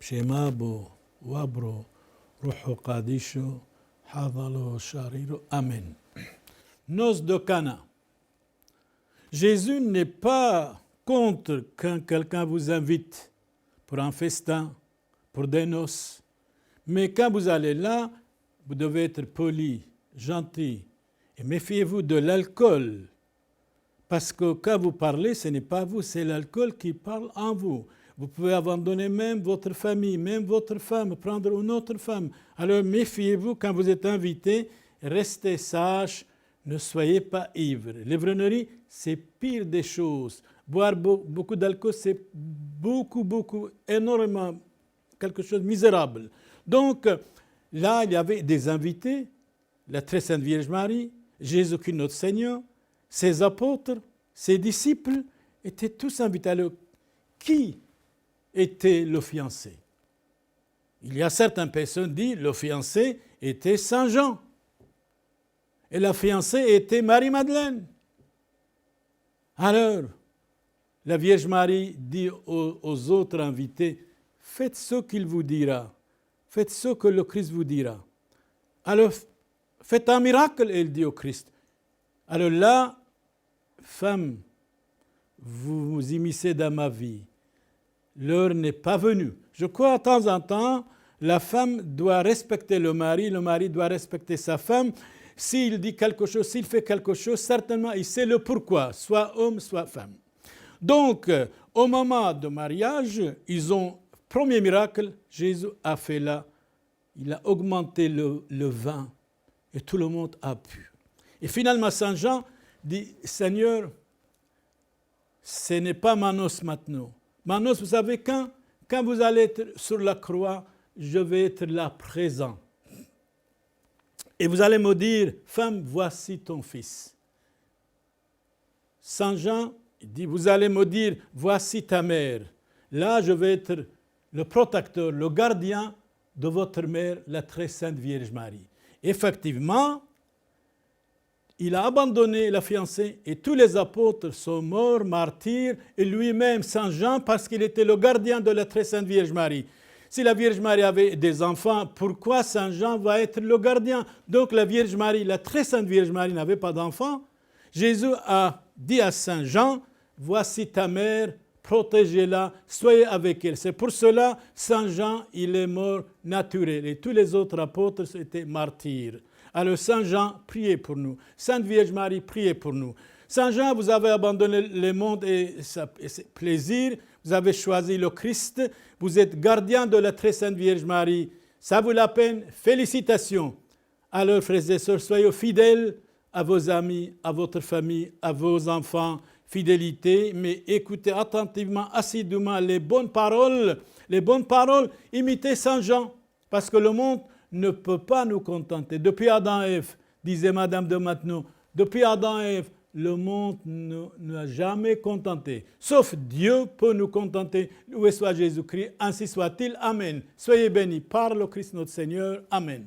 Shemabo, Wabro, Ruho Kadisho, Havalo, Shariro. Amen. Noces de Cana. Jésus n'est pas contre quand quelqu'un vous invite pour un festin, pour des noces. Mais quand vous allez là, vous devez être poli, gentil. Et méfiez-vous de l'alcool. Parce que quand vous parlez, ce n'est pas vous, c'est l'alcool qui parle en vous. Vous pouvez abandonner même votre famille, même votre femme, prendre une autre femme. Alors méfiez-vous quand vous êtes invité, restez sage, ne soyez pas ivre. L'ivrognerie, c'est pire des choses. Boire beaucoup d'alcool, c'est beaucoup, énormément, quelque chose de misérable. Donc, là, il y avait des invités, la très sainte Vierge Marie, Jésus-Christ notre Seigneur, ses apôtres, ses disciples étaient tous invités. Alors, qui était le fiancé? Il y a certaines personnes qui disent que le fiancé était Saint Jean. Et la fiancée était Marie-Madeleine. Alors, la Vierge Marie dit aux autres invités, faites ce qu'il vous dira. Faites ce que le Christ vous dira. Alors, faites un miracle, elle dit au Christ. Alors là, femme, vous vous immiscez dans ma vie. L'heure n'est pas venue. Je crois de temps en temps, la femme doit respecter le mari doit respecter sa femme. S'il dit quelque chose, s'il fait quelque chose, certainement il sait le pourquoi, soit homme, soit femme. Donc, au moment du mariage, premier miracle, Jésus a fait là, il a augmenté le vin et tout le monde a bu. Et finalement, Saint Jean dit, Seigneur, ce n'est pas ma noce maintenant. Ma noce, vous savez, quand vous allez être sur la croix, je vais être là présent. Et vous allez me dire, femme, voici ton fils. Saint Jean dit, vous allez me dire, voici ta mère. Là, je vais être le protecteur, le gardien de votre mère, la très sainte Vierge Marie. Effectivement, il a abandonné la fiancée et tous les apôtres sont morts, martyrs, et lui-même, Saint Jean, parce qu'il était le gardien de la très sainte Vierge Marie. Si la Vierge Marie avait des enfants, pourquoi Saint Jean va être le gardien? Donc la Vierge Marie, la très sainte Vierge Marie n'avait pas d'enfants. Jésus a dit à Saint Jean, voici ta mère, protégez-la, soyez avec elle. C'est pour cela, Saint Jean, il est mort naturel et tous les autres apôtres étaient martyrs. Alors Saint Jean, priez pour nous. Sainte Vierge Marie, priez pour nous. Saint Jean, vous avez abandonné le monde et ses plaisirs, vous avez choisi le Christ, vous êtes gardien de la très sainte Vierge Marie. Ça vaut la peine, félicitations. Alors frères et sœurs, soyez fidèles à vos amis, à votre famille, à vos enfants, fidélité, mais écoutez attentivement, assidûment les bonnes paroles, imitez Saint Jean, parce que le monde ne peut pas nous contenter. Depuis Adam et Ève, disait Madame de Maintenon, depuis Adam et Ève, le monde ne n'a jamais contenté. Sauf Dieu peut nous contenter. Loué soit Jésus-Christ, ainsi soit-il. Amen. Soyez bénis par le Christ notre Seigneur. Amen.